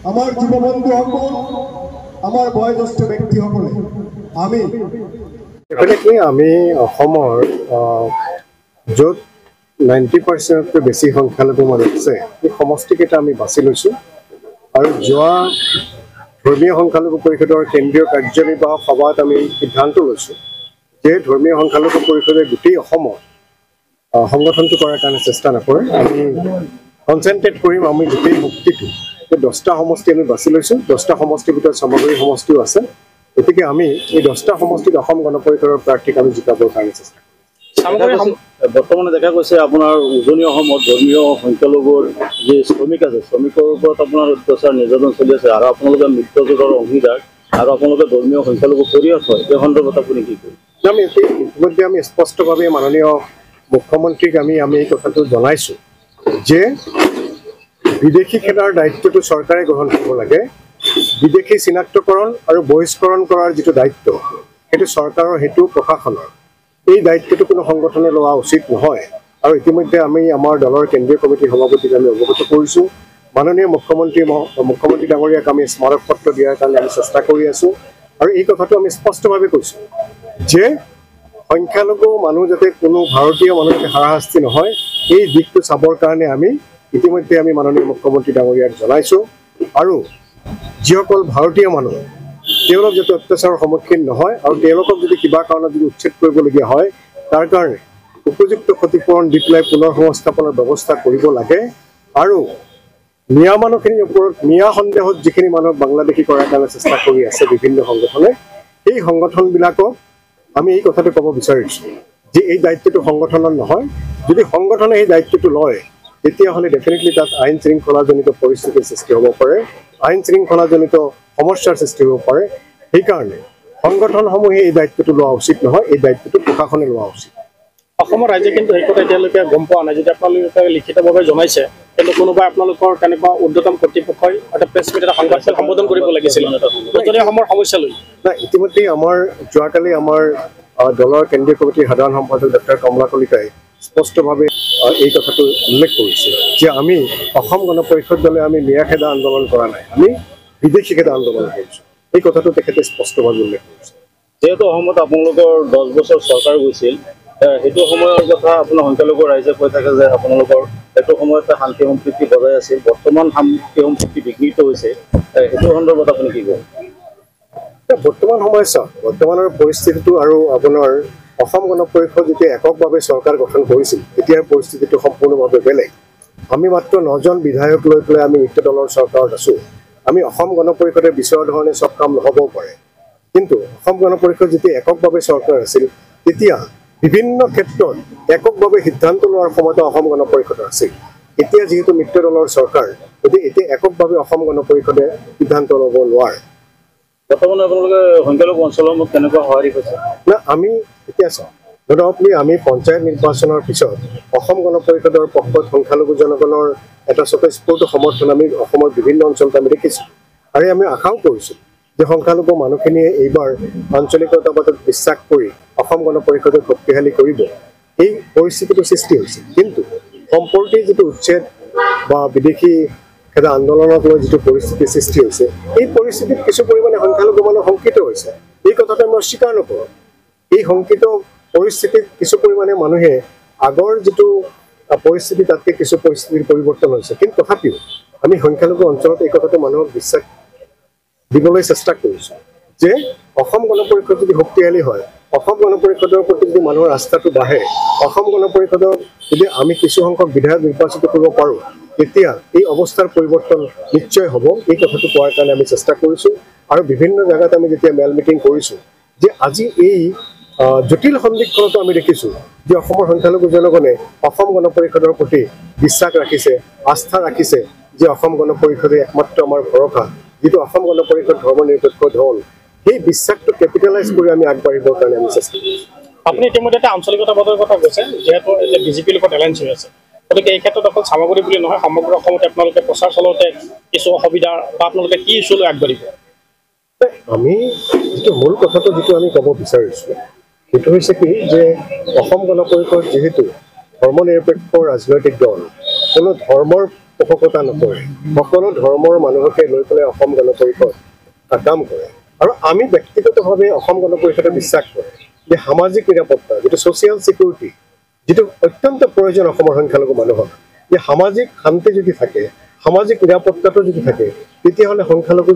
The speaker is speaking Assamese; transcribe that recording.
আমাৰ যুৱবন্ধুসকল আমাৰ বয়োজ্যেষ্ঠ ব্যক্তিসকলে আমি অসমৰ য'ত 90%তকৈ বেছি সংখ্যালঘু মানুহ আছে এই সমষ্টিকেইটা আমি বাছি লৈছোঁ আৰু যোৱা ধৰ্মীয় সংখ্যালঘু পৰিষদৰ কেন্দ্ৰীয় কাৰ্যনিৰ্বাহক সভাত আমি সিদ্ধান্ত লৈছোঁ যে ধৰ্মীয় সংখ্যালঘু পৰিষদে গোটেই অসমত সংগঠনটো কৰাৰ কাৰণে চেষ্টা নকৰে আমি কনচেনট্ৰেট কৰিম আমি গোটেই শক্তিটো 10টা সমষ্টি আমি বাছি লৈছোঁ 10টা সমষ্টিৰ ভিতৰত সামগ্ৰী সমষ্টিও আছে গতিকে আমি এই 10টা সমষ্টিত অসম গণ পৰিষদৰ প্ৰাৰ্থীক আমি জিকাবৰ কাৰণে চেষ্টা কৰিম বৰ্তমানে দেখা গৈছে আপোনাৰ উজনি অসমত ধৰ্মীয় সংখ্যালঘুৰ যে শ্ৰমিক আছে শ্ৰমিকৰ ওপৰত আপোনাৰ অত্যাচাৰ নিৰ্যাতন চলি আছে আৰু আপোনালোকে মৃত্যুযোগৰ অংশীদাৰ আৰু আপোনালোকে ধৰ্মীয় সংখ্যালঘু পৰিয়াল হয় এই সন্দৰ্ভত আপুনি কি কয় আমি ইতিমধ্যে আমি স্পষ্টভাৱে মাননীয় মুখ্যমন্ত্ৰীক আমি এই কথাটো জনাইছোঁ যে বিদেশী খেদাৰ দায়িত্বটো চৰকাৰে গ্ৰহণ কৰিব লাগে বিদেশী চিনাক্তকৰণ আৰু বহিষ্কৰণ কৰাৰ যিটো দায়িত্ব সেইটো চৰকাৰৰ হেতু প্ৰশাসনৰ এই দায়িত্বটো কোনো সংগঠনে লোৱা উচিত নহয় আৰু ইতিমধ্যে আমি আমাৰ দলৰ কেন্দ্ৰীয় কমিটিৰ সভাপতিক আমি অৱগত কৰিছোঁ মাননীয় মুখ্যমন্ত্ৰী ডাঙৰীয়াক আমি স্মাৰক পত্ৰ দিয়াৰ কাৰণে আমি চেষ্টা কৰি আছোঁ আৰু এই কথাটো আমি স্পষ্টভাৱে কৈছোঁ যে সংখ্যালঘু মানুহ যাতে কোনো ভাৰতীয় মানুহ যাতে হাৰাশাস্তি নহয় এই দিশটো চাবৰ কাৰণে আমি ইতিমধ্যে আমি মাননীয় মুখ্যমন্ত্ৰী ডাঙৰীয়াক জনাইছোঁ আৰু যিসকল ভাৰতীয় মানুহ তেওঁলোক যাতে অত্যাচাৰৰ সন্মুখীন নহয় আৰু তেওঁলোকক যদি কিবা কাৰণত যদি উচ্ছেদ কৰিবলগীয়া হয় তাৰ কাৰণে উপযুক্ত ক্ষতিপূৰণ দি পেলাই পুনৰ সংস্থাপনৰ ব্যৱস্থা কৰিব লাগে আৰু মিয়া মানুহখিনিৰ ওপৰত মিয়া সন্দেহত যিখিনি মানুহ বাংলাদেশী কৰাৰ কাৰণে চেষ্টা কৰি আছে বিভিন্ন সংগঠনে এই সংগঠনবিলাকক আমি এই কথাটো ক'ব বিচাৰিছোঁ যে এই দায়িত্বটো সংগঠনৰ নহয় যদি সংগঠনে এই দায়িত্বটো লয় তেতিয়াহ'লে ডেফিনেটলি তাত আইন শৃংখলাজনিত পৰিস্থিতিৰ সৃষ্টি হ'ব পাৰে আইন শৃংখলাজনিত সমস্যাৰ সৃষ্টি হ'ব পাৰে সেইকাৰণে সংগঠনসমূহে এই দায়িত্বটো লোৱা উচিত নহয় এই দায়িত্বটো প্ৰশাসনে লোৱা উচিত অসমৰ ৰাইজে কিন্তু এই কথা এতিয়ালৈকে গম পোৱা নাই যদি আপোনালোকে লিখিতভাৱে জনাইছে কিন্তু কোনোবাই আপোনালোকৰ তেনেকুৱা উৰ্ধতম কৰ্তৃপক্ষই এটা প্ৰেছ মিট এটা সংবাদ সম্বোধন কৰিব লাগিছিল উজনি অসমৰ সমস্যা লৈ নাই ইতিমধ্যে আমাৰ যোৱাকালি আমাৰ দলৰ কেন্দ্ৰীয় কমিটিৰ সাধাৰণ সম্পাদক ডক্টৰ কমলা কলিতাই স্পষ্টভাৱে এই কথাটো উল্লেখ কৰিছে যে আমি অসম গণ পৰিষদ দলে আমি মিয়া খেদা আন্দোলন কৰা নাই আমি বিদেশী খেদা আন্দোলন কৰিছোঁ এই কথাটো তেখেতে স্পষ্টভাৱে উল্লেখ কৰিছে যেহেতু অসমত আপোনালোকৰ 10 বছৰ চৰকাৰ গৈছিল সেইটো সময়ৰ কথা আপোনাৰ সংখ্যালঘু ৰাইজে কৈ থাকে যে আপোনালোকৰ সেইটো সময়তে শান্তি সম্প্ৰীতি বজাই আছিল বৰ্তমান শান্তি সম্প্ৰীতি বিঘ্নিত হৈছে সেইটো সন্দৰ্ভত আপুনি কি কয় বৰ্তমান সমস্যা বৰ্তমানৰ পৰিস্থিতিটো আৰু আপোনাৰ অসম গণ পৰিষদ যেতিয়া এককভাৱে চৰকাৰ গঠন কৰিছিল তেতিয়াৰ পৰিস্থিতিটো সম্পূৰ্ণভাৱে বেলেগ আমি মাত্ৰ 9জন বিধায়ক লৈ পেলাই আমি মিত্ৰ দলৰ চৰকাৰত আছোঁ আমি অসম গণ পৰিষদে বিচৰা ধৰণে চব কাম নহ'বও পাৰে কিন্তু অসম গণ পৰিষদ যেতিয়া এককভাৱে চৰকাৰ আছিল তেতিয়া বিভিন্ন ক্ষেত্ৰত এককভাৱে সিদ্ধান্ত লোৱাৰ ক্ষমতা অসম গণ পৰিষদৰ আছিল এতিয়া যিহেতু মিত্ৰ দলৰ চৰকাৰ গতিকে এতিয়া এককভাৱে অসম গণ পৰিষদে সিদ্ধান্ত ল'ব নোৱাৰে বৰ্তমানে আপোনালোকে সংখ্যালঘু অঞ্চলত কেনেকুৱা সঁহাৰি পাইছে না আমি এতিয়া চাওঁ ধৰক আমি পঞ্চায়ত নিৰ্বাচনৰ পিছত অসম গণ পৰিষদৰ পক্ষত সংখ্যালঘু জনগণৰ এটা স্বতঃস্ফূৰ্ত সমৰ্থন আমি অসমৰ বিভিন্ন অঞ্চলত আমি দেখিছোঁ আৰু আমি আশাও কৰিছোঁ যে সংখ্যালঘু মানুহখিনিয়ে এইবাৰ আঞ্চলিকতাবাদক বিশ্বাস কৰি অসম গণ পৰিষদক শক্তিশালী কৰিব এই পৰিস্থিতিটো সৃষ্টি হৈছে কিন্তু সম্প্ৰতি যিটো উচ্ছেদ বা বিদেশী খেদা আন্দোলনক লৈ যিটো পৰিস্থিতিৰ সৃষ্টি হৈছে এই পৰিস্থিতিত কিছু পৰিমাণে সংখ্যালঘু মানুহ শংকিত হৈছে এই কথাটো আমি অস্বীকাৰ নকৰোঁ এই শংকিত পৰিস্থিতিত কিছু পৰিমাণে মানুহে আগৰ যিটো পৰিস্থিতি তাতকৈ কিছু পৰিস্থিতিৰ পৰিৱৰ্তন হৈছে কিন্তু তথাপিও আমি সংখ্যালঘু অঞ্চলত এই কথাটো মানুহক বিশ্বাস দিবলৈ চেষ্টা কৰিছোঁ যে অসম গণ পৰিষদ যদি শক্তিশালী হয় অসম গণ পৰিষদৰ প্ৰতি যদি মানুহৰ আস্থাটো বাঢ়ে অসম গণ পৰিষদক যদি আমি কিছু সংখ্যক বিধায়ক নিৰ্বাচিত কৰিব পাৰোঁ তেতিয়া এই অৱস্থাৰ পৰিৱৰ্তন নিশ্চয় হ'ব এই কথাটো কোৱাৰ কাৰণে আমি চেষ্টা কৰিছোঁ আৰু বিভিন্ন জায়গাত আমি যেতিয়া মেল মিটিং কৰিছোঁ যে আজি এই জটিল সন্দিক্ষণতো আমি দেখিছোঁ যে অসমৰ সংখ্যালঘু জনগণে অসম গণ পৰিষদৰ প্ৰতি বিশ্বাস ৰাখিছে আস্থা ৰাখিছে যে অসম গণ পৰিষদে একমাত্ৰ আমাৰ ভৰসা যিটো অসম গণ পৰিষদ ধৰ্মনিৰপেক্ষ দল সেই বিশ্বাসটো কেপিটেলাইজ কৰি আমি আগবাঢ়িবৰ কাৰণে আমি চেষ্টা কৰিছোঁ। আপুনি ইতিমধ্যে এটা আঞ্চলিকতাবাদৰ কথা কৈছে, যিহেতু এতিয়া বিজেপিৰ লগত এলায়েন্স হৈ আছে, গতিকে এই ক্ষেত্ৰত অকল চামগুৰি বুলি নহয় সমগ্ৰ অসমতে আপোনালোকে প্ৰচাৰ চলাওঁতে কিছু অসুবিধা বা আপোনালোকে কি ইছ্যু লৈ আগবাঢ়িব? আমি যিটো মূল কথাটো যিটো আমি ক'ব বিচাৰিছোঁ সেইটো হৈছে কি যে অসম গণ পৰিষদ যিহেতু ধৰ্ম নিৰপেক্ষ ৰাজনৈতিক দল, কোনো ধৰ্মৰ পোষকতা নকৰে, সকলো ধৰ্মৰ মানুহকে লৈ পেলাই অসম গণ পৰিষদ কাম কৰে। আৰু আমি ব্যক্তিগতভাৱে অসম গণ পৰিষদে বিশ্বাস কৰে যে সামাজিক নিৰাপত্তা যিটো ছ'চিয়েল ছিকিউৰিটি যিটো অত্যন্ত প্ৰয়োজন অসমৰ সংখ্যালঘু মানুহৰ, যে সামাজিক শান্তি যদি থাকে, সামাজিক নিৰাপত্তাটো যদি থাকে, তেতিয়াহ'লে সংখ্যালঘু